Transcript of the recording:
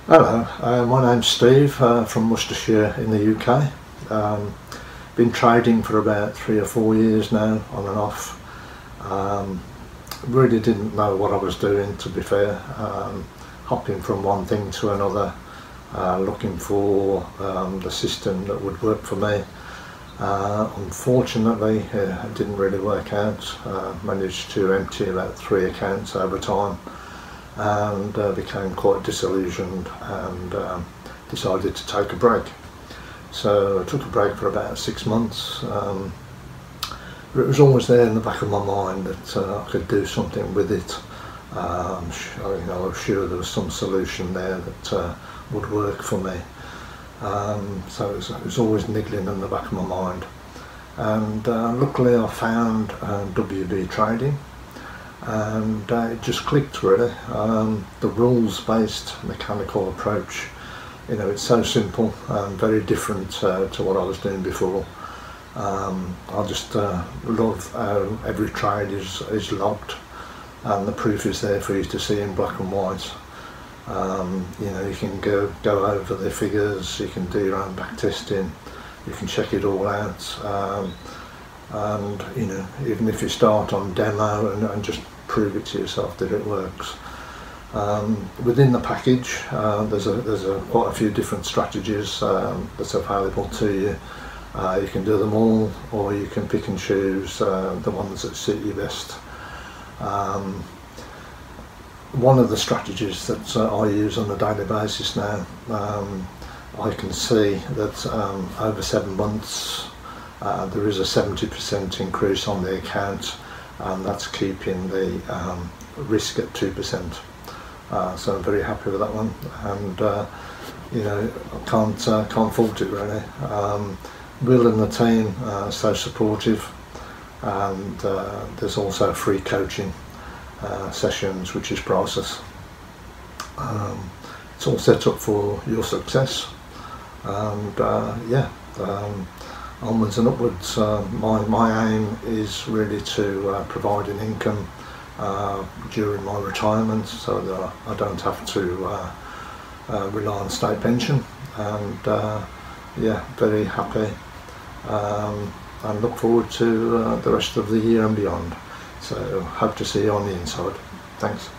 Hello, my name's Steve from Worcestershire in the UK. Been trading for about 3 or 4 years now, on and off. Really didn't know what I was doing, to be fair. Hopping from one thing to another, looking for the system that would work for me. Unfortunately, it didn't really work out. Managed to empty about 3 accounts over time, and became quite disillusioned and decided to take a break. So I took a break for about 6 months. But it was always there in the back of my mind that I could do something with it. I was sure there was some solution there that would work for me. So it was always niggling in the back of my mind. And luckily I found WB trading, and it just clicked really. The rules-based mechanical approach, it's so simple and very different to what I was doing before. I just love how every trade is logged, and the proof is there for you to see in black and white. You can go over the figures, you can do your own back testing, you can check it all out, and even if you start on demo and just prove it to yourself that it works. Within the package, there's quite a few different strategies that's available to you. You can do them all, or you can pick and choose the ones that suit you best. One of the strategies that I use on a daily basis now, I can see that over 7 months there is a 70% increase on the account, and that's keeping the risk at 2%. So I'm very happy with that one, and I can't fault it really. Will and the team are so supportive, and there's also free coaching sessions, which is priceless. It's all set up for your success, and onwards and upwards. My aim is really to provide an income during my retirement, so that I don't have to rely on state pension. And very happy, and look forward to the rest of the year and beyond. So hope to see you on the inside. Thanks.